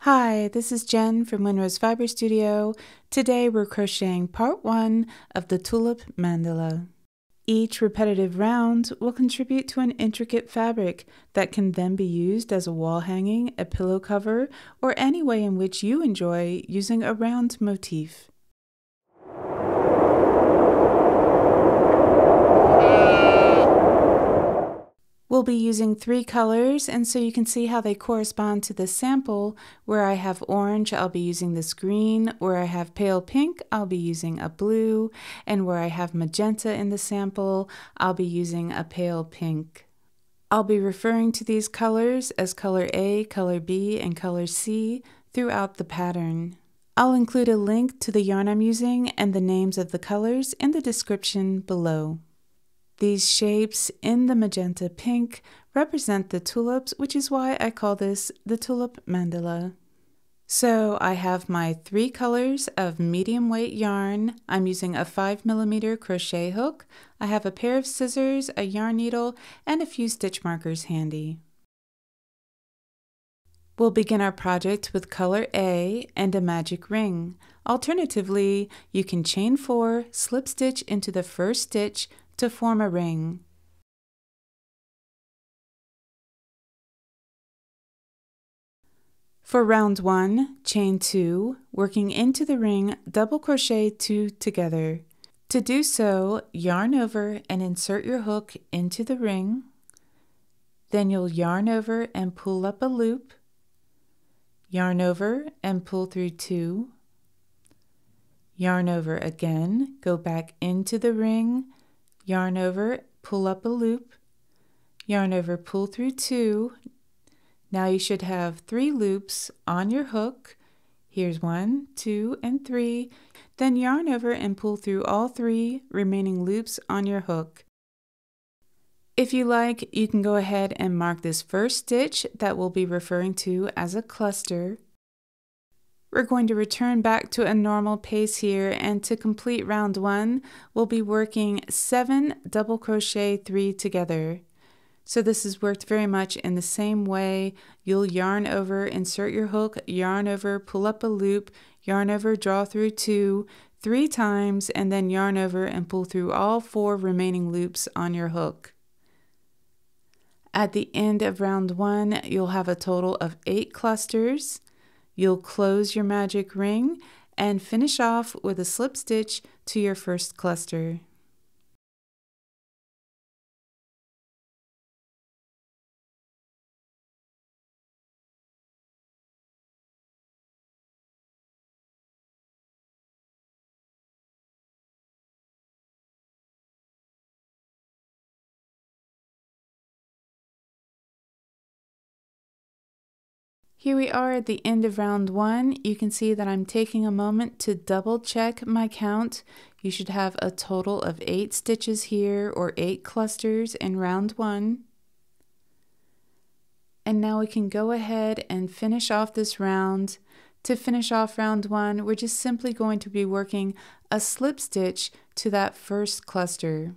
Hi, this is Jen from Winrose Fiber Studio. Today we're crocheting part 1 of the Tulip Mandala. Each repetitive round will contribute to an intricate fabric that can then be used as a wall hanging, a pillow cover, or any way in which you enjoy using a round motif. We'll be using 3 colors, and so you can see how they correspond to the sample. Where I have orange, I'll be using this green. Where I have pale pink, I'll be using a blue. And where I have magenta in the sample, I'll be using a pale pink. I'll be referring to these colors as color A, color B, and color C throughout the pattern. I'll include a link to the yarn I'm using and the names of the colors in the description below. These shapes in the magenta pink represent the tulips, which is why I call this the Tulip Mandala. So I have my 3 colors of medium weight yarn. I'm using a 5mm crochet hook. I have a pair of scissors, a yarn needle, and a few stitch markers handy. We'll begin our project with color A and a magic ring. Alternatively, you can chain 4, slip stitch into the first stitch to form a ring. For round 1, chain 2, working into the ring, double crochet 2 together. To do so, yarn over and insert your hook into the ring. Then you'll yarn over and pull up a loop. Yarn over and pull through 2. Yarn over again, go back into the ring. Yarn over, pull up a loop, yarn over, pull through 2. Now you should have 3 loops on your hook. Here's 1, 2, and 3. Then yarn over and pull through all 3 remaining loops on your hook. If you like, you can go ahead and mark this first stitch that we'll be referring to as a cluster. We're going to return back to a normal pace here, and to complete round 1, we'll be working 7 double crochet 3 together. So this is worked very much in the same way. You'll yarn over, insert your hook, yarn over, pull up a loop, yarn over, draw through 2, 3 times, and then yarn over and pull through all 4 remaining loops on your hook. At the end of round 1, you'll have a total of 8 clusters. You'll close your magic ring and finish off with a slip stitch to your first cluster. Here we are at the end of round 1. You can see that I'm taking a moment to double check my count. You should have a total of 8 stitches here, or 8 clusters in round 1. And now we can go ahead and finish off this round. To finish off round 1, we're just simply going to be working a slip stitch to that first cluster.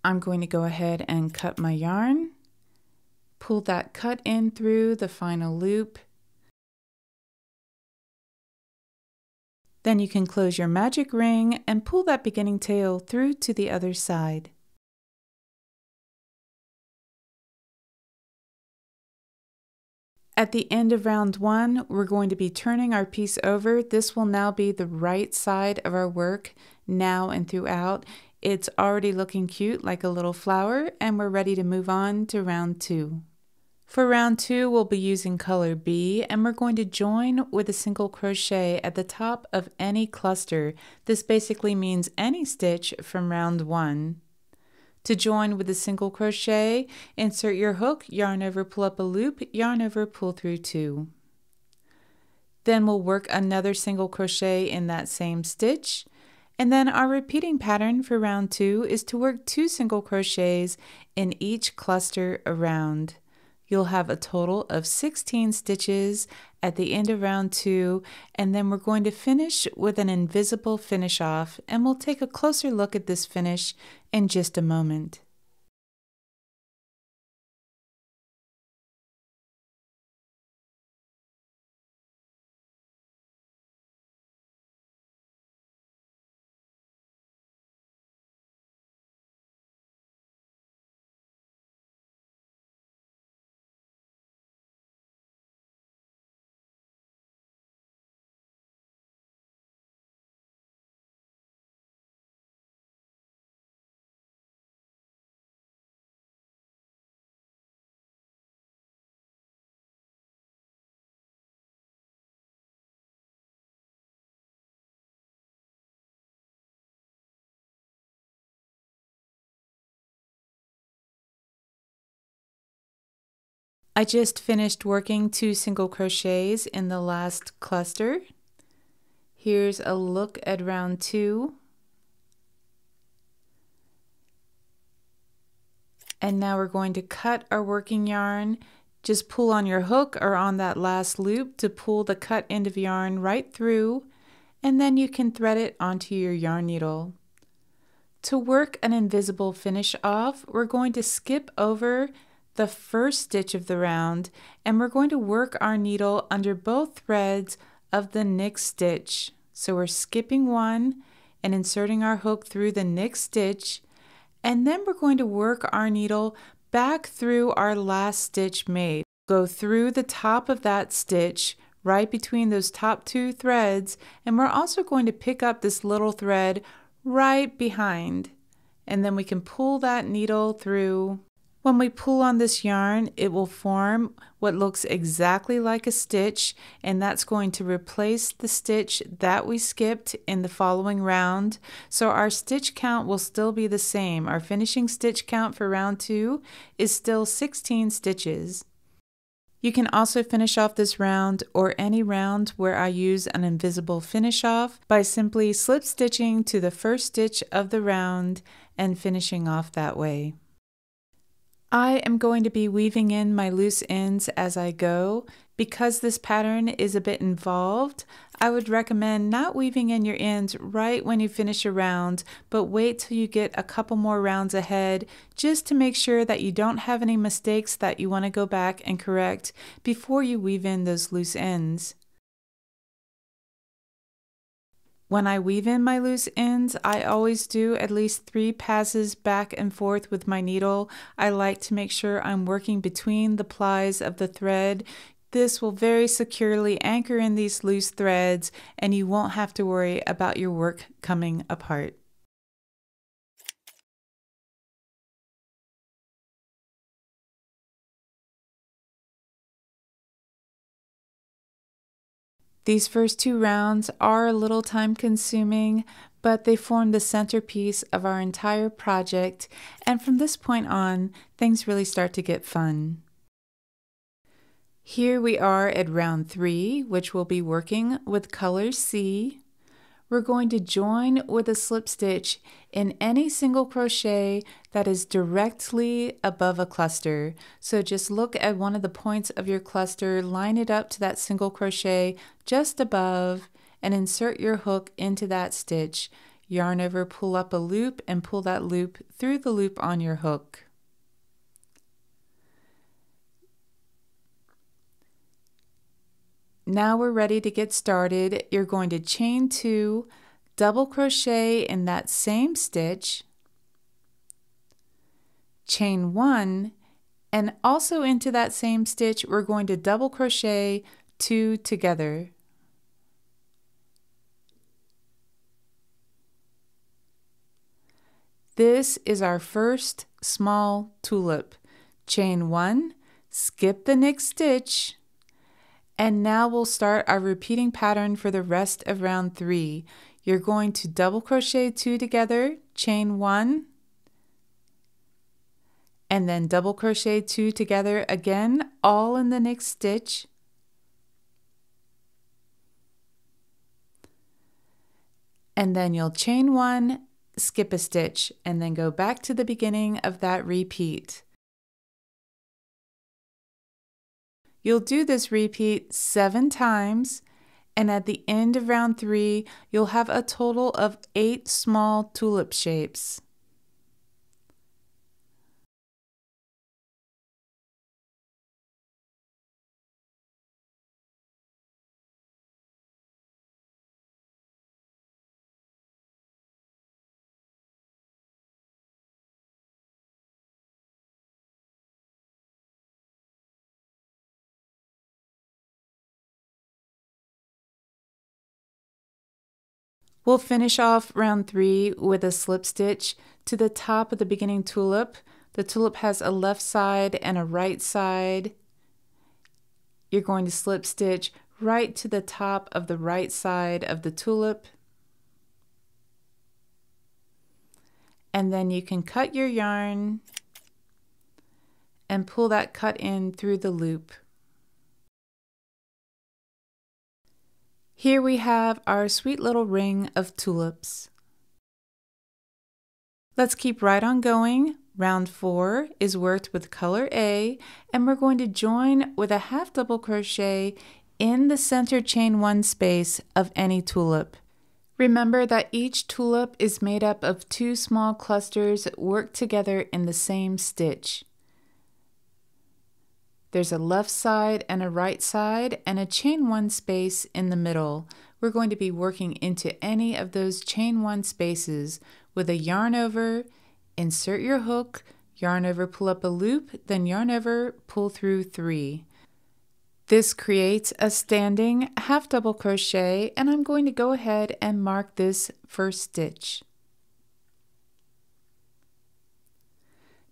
I'm going to go ahead and cut my yarn, pull that cut in through the final loop. Then you can close your magic ring and pull that beginning tail through to the other side. At the end of round 1, we're going to be turning our piece over. This will now be the right side of our work now and throughout. It's already looking cute like a little flower, and we're ready to move on to round 2. For round 2, we'll be using color B, and we're going to join with a single crochet at the top of any cluster. This basically means any stitch from round 1. To join with a single crochet, insert your hook, yarn over, pull up a loop, yarn over, pull through 2. Then we'll work another single crochet in that same stitch. And then our repeating pattern for round 2 is to work 2 single crochets in each cluster around. You'll have a total of 16 stitches at the end of round 2, and then we're going to finish with an invisible finish off, and we'll take a closer look at this finish in just a moment. I just finished working 2 single crochets in the last cluster. Here's a look at round 2. And now we're going to cut our working yarn. Just pull on your hook or on that last loop to pull the cut end of yarn right through, and then you can thread it onto your yarn needle. To work an invisible finish off, we're going to skip over the first stitch of the round, and we're going to work our needle under both threads of the next stitch. So we're skipping one and inserting our hook through the next stitch, and then we're going to work our needle back through our last stitch made. Go through the top of that stitch right between those top 2 threads, and we're also going to pick up this little thread right behind, and then we can pull that needle through. When we pull on this yarn, it will form what looks exactly like a stitch, and that's going to replace the stitch that we skipped in the following round. So our stitch count will still be the same. Our finishing stitch count for round 2 is still 16 stitches. You can also finish off this round or any round where I use an invisible finish off by simply slip stitching to the first stitch of the round and finishing off that way. I am going to be weaving in my loose ends as I go. Because this pattern is a bit involved, I would recommend not weaving in your ends right when you finish a round, but wait till you get a couple more rounds ahead just to make sure that you don't have any mistakes that you want to go back and correct before you weave in those loose ends. When I weave in my loose ends, I always do at least 3 passes back and forth with my needle. I like to make sure I'm working between the plies of the thread. This will very securely anchor in these loose threads, and you won't have to worry about your work coming apart. These first 2 rounds are a little time consuming, but they form the centerpiece of our entire project, and from this point on, things really start to get fun. Here we are at round 3, which we'll be working with color C. We're going to join with a slip stitch in any single crochet that is directly above a cluster. So just look at one of the points of your cluster, line it up to that single crochet just above, and insert your hook into that stitch. Yarn over, pull up a loop, and pull that loop through the loop on your hook. Now we're ready to get started. You're going to chain 2, double crochet in that same stitch, chain 1, and also into that same stitch we're going to double crochet 2 together. This is our first small tulip. Chain 1, skip the next stitch, and now we'll start our repeating pattern for the rest of round 3. You're going to double crochet 2 together, chain 1, and then double crochet 2 together again, all in the next stitch. And then you'll chain 1, skip a stitch, and then go back to the beginning of that repeat. You'll do this repeat 7 times, and at the end of round 3, you'll have a total of 8 small tulip shapes. We'll finish off round 3 with a slip stitch to the top of the beginning tulip. The tulip has a left side and a right side. You're going to slip stitch right to the top of the right side of the tulip. And then you can cut your yarn and pull that cut in through the loop. Here we have our sweet little ring of tulips. Let's keep right on going. Round 4 is worked with color A, and we're going to join with a half double crochet in the center chain 1 space of any tulip. Remember that each tulip is made up of 2 small clusters worked together in the same stitch. There's a left side and a right side and a chain 1 space in the middle. We're going to be working into any of those chain 1 spaces with a yarn over, insert your hook, yarn over, pull up a loop, then yarn over, pull through 3. This creates a standing half double crochet, and I'm going to go ahead and mark this first stitch.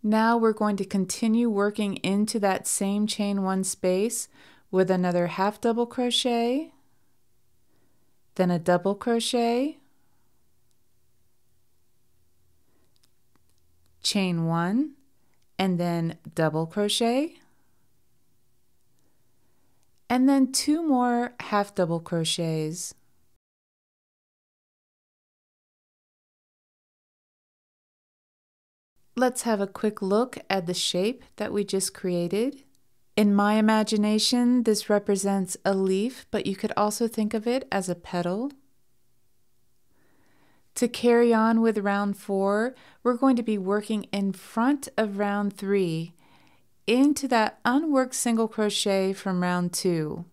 Now we're going to continue working into that same chain 1 space with another half double crochet, then a double crochet, chain 1, and then double crochet, and then 2 more half double crochets. Let's have a quick look at the shape that we just created. In my imagination, this represents a leaf, but you could also think of it as a petal. To carry on with round 4, we're going to be working in front of round 3 into that unworked single crochet from round 2.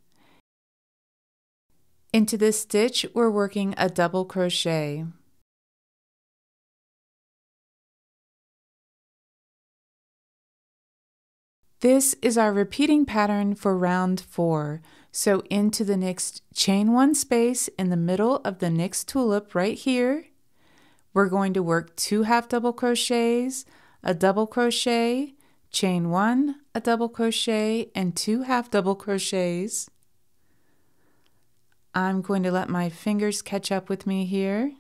Into this stitch, we're working a double crochet. This is our repeating pattern for round 4. So into the next chain 1 space in the middle of the next tulip right here, we're going to work 2 half double crochets, a double crochet, chain 1, a double crochet, and 2 half double crochets. I'm going to let my fingers catch up with me here.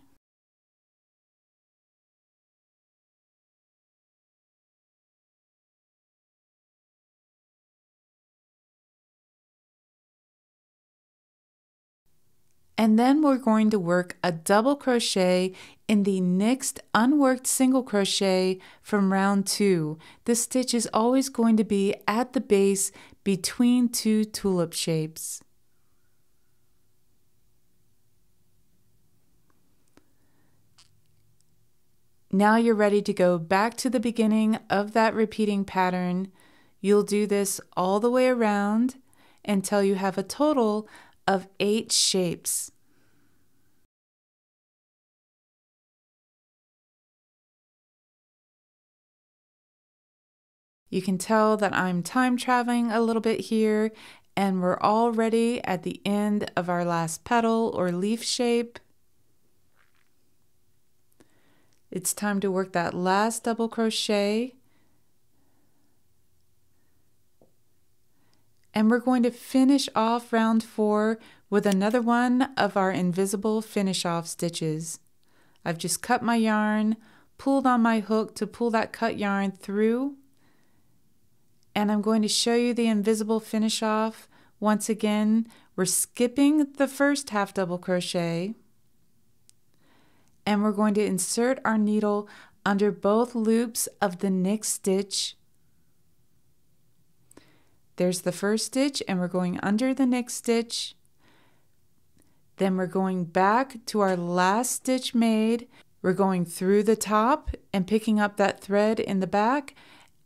And then we're going to work a double crochet in the next unworked single crochet from round 2. This stitch is always going to be at the base between 2 tulip shapes. Now you're ready to go back to the beginning of that repeating pattern. You'll do this all the way around until you have a total of 8 shapes. You can tell that I'm time traveling a little bit here, and we're already at the end of our last petal or leaf shape. It's time to work that last double crochet. And we're going to finish off round 4 with another one of our invisible finish off stitches. I've just cut my yarn, pulled on my hook to pull that cut yarn through, and I'm going to show you the invisible finish off. Once again, we're skipping the first half double crochet, and we're going to insert our needle under both loops of the next stitch. There's the first stitch, and we're going under the next stitch. Then we're going back to our last stitch made. We're going through the top and picking up that thread in the back.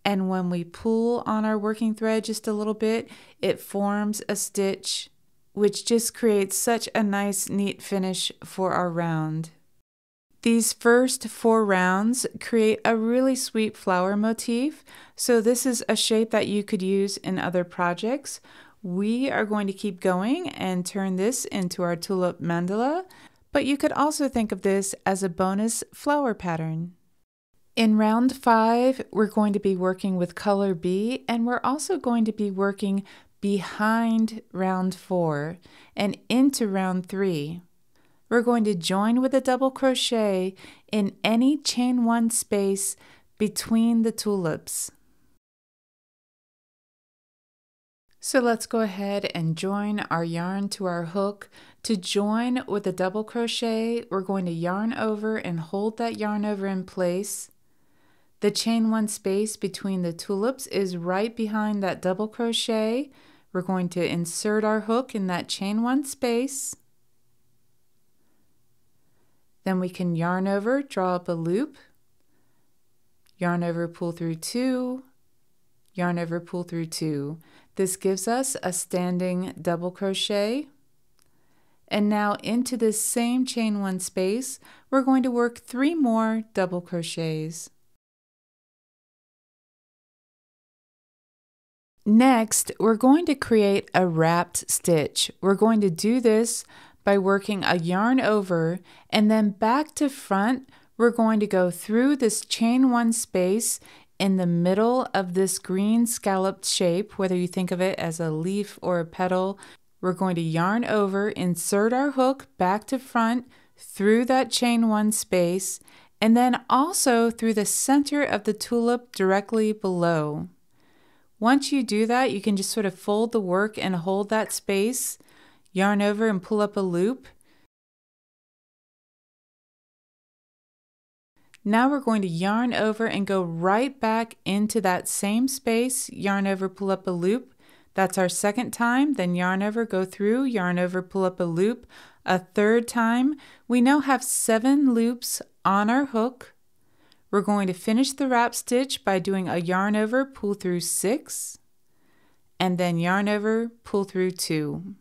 And when we pull on our working thread just a little bit, it forms a stitch, which just creates such a nice, neat finish for our round. These first 4 rounds create a really sweet flower motif, so this is a shape that you could use in other projects. We are going to keep going and turn this into our Tulip Mandala, but you could also think of this as a bonus flower pattern. In round 5, we're going to be working with color B, and we're also going to be working behind round 4 and into round 3. We're going to join with a double crochet in any chain 1 space between the tulips. So let's go ahead and join our yarn to our hook. To join with a double crochet, we're going to yarn over and hold that yarn over in place. The chain 1 space between the tulips is right behind that double crochet. We're going to insert our hook in that chain 1 space. Then we can yarn over, draw up a loop, yarn over, pull through 2, yarn over, pull through 2. This gives us a standing double crochet. And now into this same chain 1 space, we're going to work 3 more double crochets. Next, we're going to create a wrapped stitch. We're going to do this by working a yarn over, and then back to front, we're going to go through this chain 1 space in the middle of this green scalloped shape, whether you think of it as a leaf or a petal. We're going to yarn over, insert our hook back to front through that chain 1 space, and then also through the center of the tulip directly below. Once you do that, you can just sort of fold the work and hold that space, yarn over and pull up a loop. Now we're going to yarn over and go right back into that same space, yarn over, pull up a loop. That's our second time. Then yarn over, go through, yarn over, pull up a loop. A third time. We now have 7 loops on our hook. We're going to finish the wrap stitch by doing a yarn over, pull through 6, and then yarn over, pull through 2.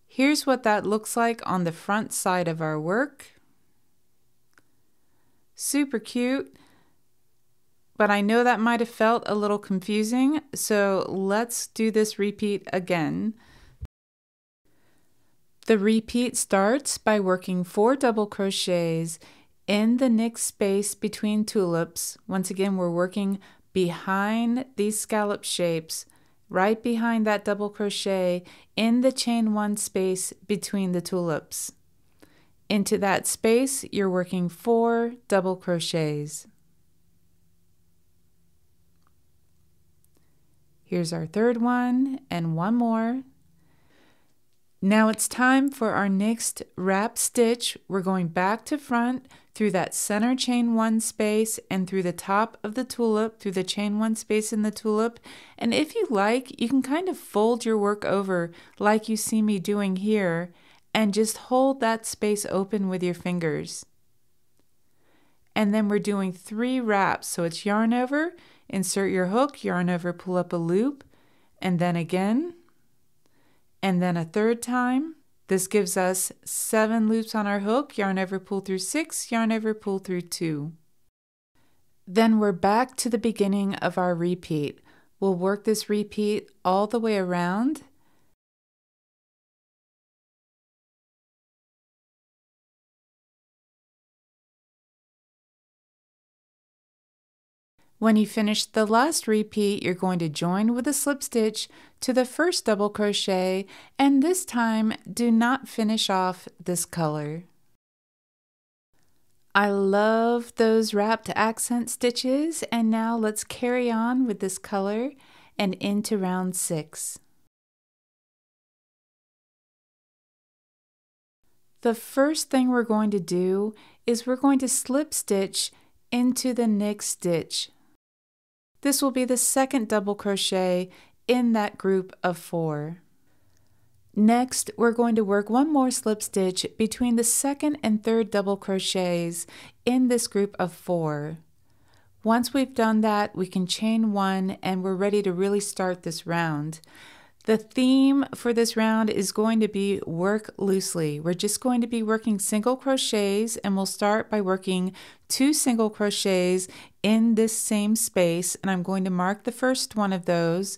Here's what that looks like on the front side of our work. Super cute, but I know that might have felt a little confusing, so let's do this repeat again. The repeat starts by working 4 double crochets in the next space between tulips. Once again, we're working behind these scallop shapes, right behind that double crochet in the chain 1 space between the tulips. Into that space, you're working 4 double crochets. Here's our third one and 1 more. Now it's time for our next wrap stitch. We're going back to front through that center chain 1 space and through the top of the tulip, through the chain 1 space in the tulip. And if you like, you can kind of fold your work over like you see me doing here and just hold that space open with your fingers. And then we're doing 3 wraps. So it's yarn over, insert your hook, yarn over, pull up a loop, and then again, and then a third time. This gives us 7 loops on our hook, yarn over, pull through 6, yarn over, pull through 2. Then we're back to the beginning of our repeat. We'll work this repeat all the way around. When you finish the last repeat, you're going to join with a slip stitch to the first double crochet, and this time do not finish off this color. I love those wrapped accent stitches, and now let's carry on with this color and into round 6. The first thing we're going to do is we're going to slip stitch into the next stitch. This will be the second double crochet in that group of 4. Next, we're going to work one more slip stitch between the second and third double crochets in this group of 4. Once we've done that, we can chain 1 and we're ready to really start this round. The theme for this round is going to be work loosely. We're just going to be working single crochets, and we'll start by working 2 single crochets in this same space, and I'm going to mark the first one of those.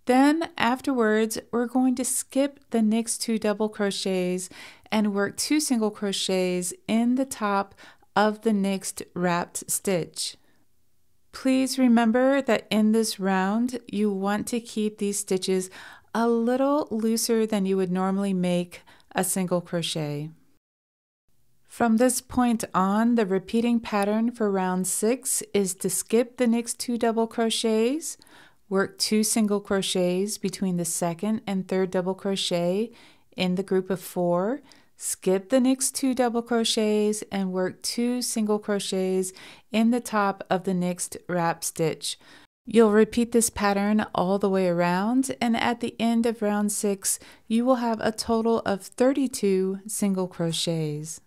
Then afterwards, we're going to skip the next 2 double crochets and work 2 single crochets in the top of the next wrapped stitch. Please remember that in this round, you want to keep these stitches a little looser than you would normally make a single crochet. From this point on, the repeating pattern for round 6 is to skip the next 2 double crochets, work 2 single crochets between the second and third double crochet in the group of 4, skip the next 2 double crochets and work 2 single crochets in the top of the next wrap stitch. You'll repeat this pattern all the way around, and at the end of round 6, you will have a total of 32 single crochets.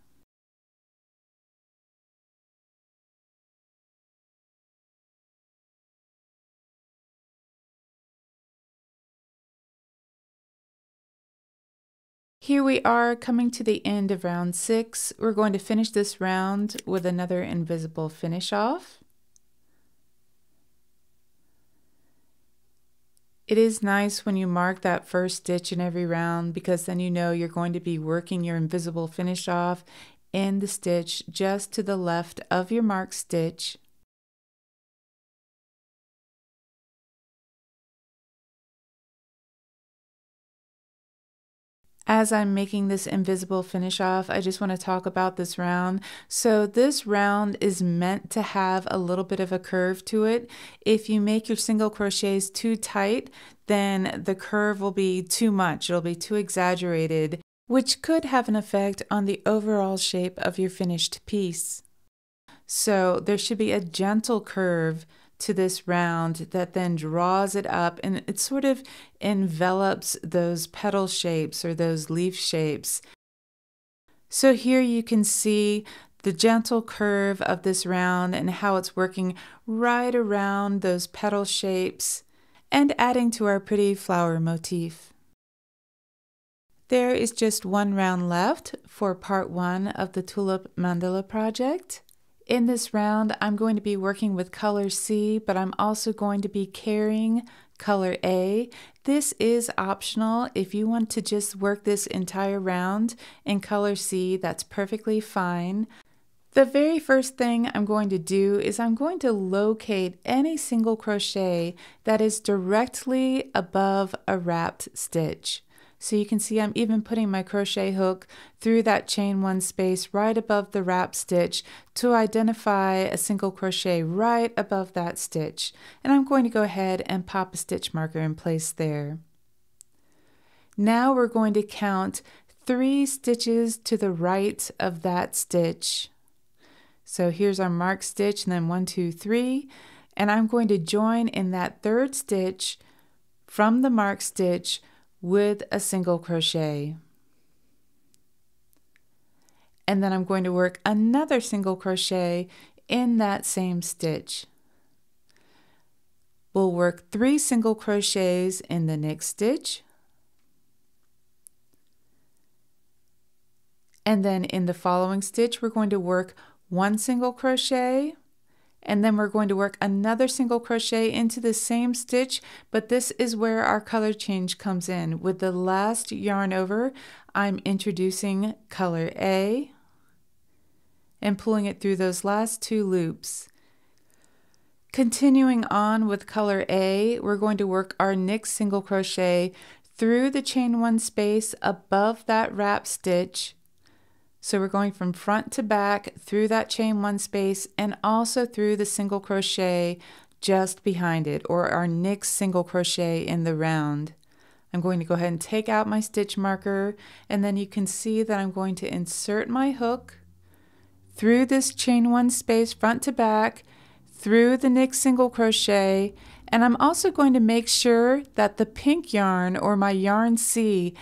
Here we are coming to the end of round 6. We're going to finish this round with another invisible finish off. It is nice when you mark that first stitch in every round, because then you know you're going to be working your invisible finish off in the stitch just to the left of your marked stitch. As I'm making this invisible finish off, I just want to talk about this round. So this round is meant to have a little bit of a curve to it. If you make your single crochets too tight, then the curve will be too much. It'll be too exaggerated, which could have an effect on the overall shape of your finished piece. So there should be a gentle curve to this round that then draws it up, and it sort of envelops those petal shapes or those leaf shapes. So here you can see the gentle curve of this round and how it's working right around those petal shapes and adding to our pretty flower motif. There is just one round left for part 1 of the Tulip Mandala project. In this round, I'm going to be working with color C, but I'm also going to be carrying color A. This is optional. If you want to just work this entire round in color C, that's perfectly fine. The very first thing I'm going to do is I'm going to locate any single crochet that is directly above a wrapped stitch. So you can see I'm even putting my crochet hook through that chain 1 space right above the wrap stitch to identify a single crochet right above that stitch. And I'm going to go ahead and pop a stitch marker in place there. Now we're going to count 3 stitches to the right of that stitch. So here's our marked stitch, and then 1, 2, 3. And I'm going to join in that 3rd stitch from the marked stitch with a single crochet. And then I'm going to work another single crochet in that same stitch. We'll work 3 single crochets in the next stitch. And then in the following stitch, we're going to work 1 single crochet, and then we're going to work another single crochet into the same stitch, but this is where our color change comes in. With the last yarn over, I'm introducing color A and pulling it through those last 2 loops. Continuing on with color A, we're going to work our next single crochet through the chain 1 space above that wrap stitch. So we're going from front to back through that chain 1 space and also through the single crochet just behind it, or our next single crochet in the round. I'm going to go ahead and take out my stitch marker, and then you can see that I'm going to insert my hook through this chain 1 space front to back, through the next single crochet, and I'm also going to make sure that the pink yarn or my yarn C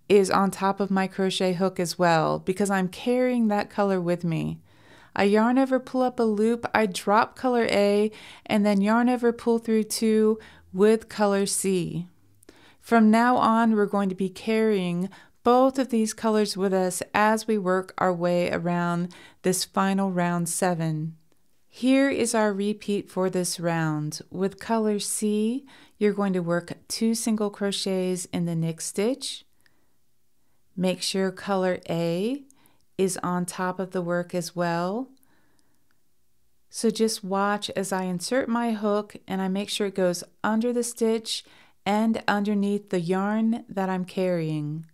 is on top of my crochet hook as well, because I'm carrying that color with me. I yarn over, pull up a loop, I drop color A, and then yarn over, pull through 2 with color C. From now on, we're going to be carrying both of these colors with us as we work our way around this final round 7. Here is our repeat for this round. With color C, you're going to work 2 single crochets in the next stitch. Make sure color A is on top of the work as well. So just watch as I insert my hook and I make sure it goes under the stitch and underneath the yarn that I'm carrying.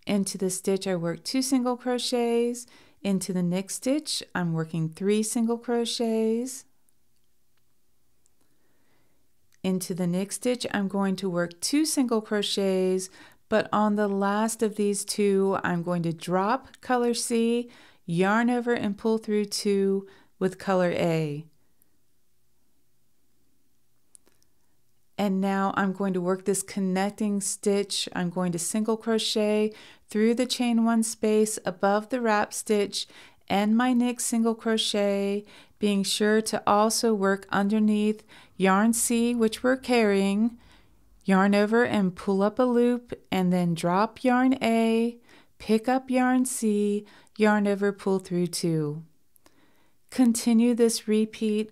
Into the stitch I work 2 single crochets. Into the next stitch I'm working 3 single crochets. Into the next stitch I'm going to work 2 single crochets, but on the last of these 2 I'm going to drop color C, yarn over and pull through 2 with color A. And now I'm going to work this connecting stitch. I'm going to single crochet through the chain 1 space above the wrap stitch and my next single crochet, being sure to also work underneath yarn C, which we're carrying, yarn over and pull up a loop, and then drop yarn A, pick up yarn C, yarn over, pull through 2. Continue this repeat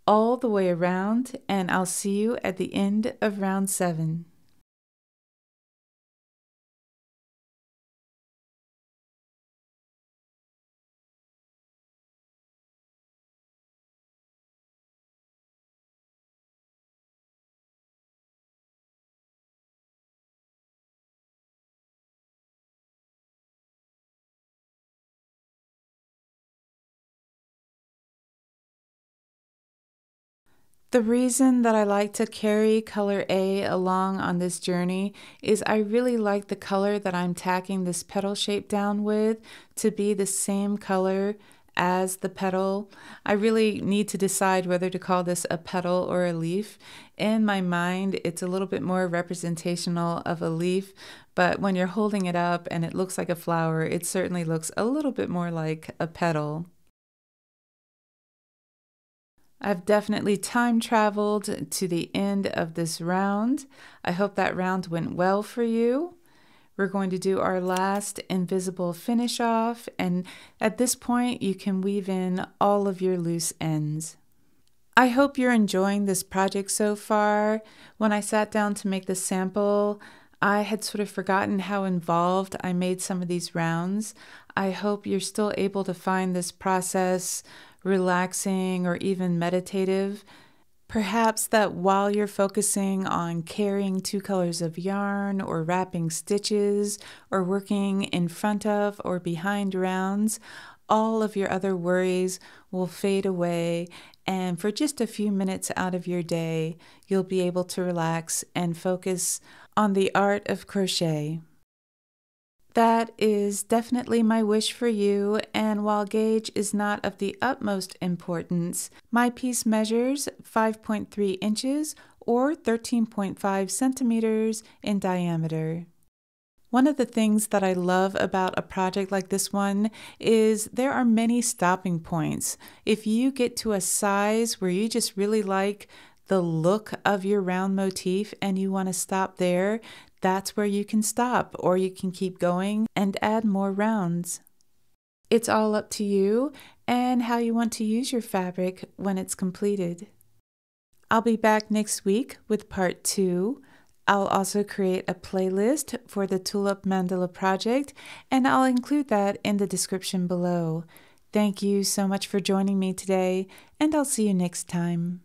all the way around, and I'll see you at the end of round 7. The reason that I like to carry color A along on this journey is I really like the color that I'm tacking this petal shape down with to be the same color as the petal. I really need to decide whether to call this a petal or a leaf. In my mind, it's a little bit more representational of a leaf, but when you're holding it up and it looks like a flower, it certainly looks a little bit more like a petal. I've definitely time traveled to the end of this round. I hope that round went well for you. We're going to do our last invisible finish off, and at this point you can weave in all of your loose ends. I hope you're enjoying this project so far. When I sat down to make the sample, I had sort of forgotten how involved I made some of these rounds. I hope you're still able to find this process relaxing or even meditative. Perhaps that while you're focusing on carrying 2 colors of yarn or wrapping stitches or working in front of or behind rounds, all of your other worries will fade away, and for just a few minutes out of your day, you'll be able to relax and focus on the art of crochet. That is definitely my wish for you, and while gauge is not of the utmost importance, my piece measures 5.3 inches or 13.5 centimeters in diameter. One of the things that I love about a project like this one is there are many stopping points. If you get to a size where you just really like the look of your round motif and you want to stop there, that's where you can stop, or you can keep going and add more rounds. It's all up to you and how you want to use your fabric when it's completed. I'll be back next week with part 2. I'll also create a playlist for the Tulip Mandala project, and I'll include that in the description below. Thank you so much for joining me today, and I'll see you next time.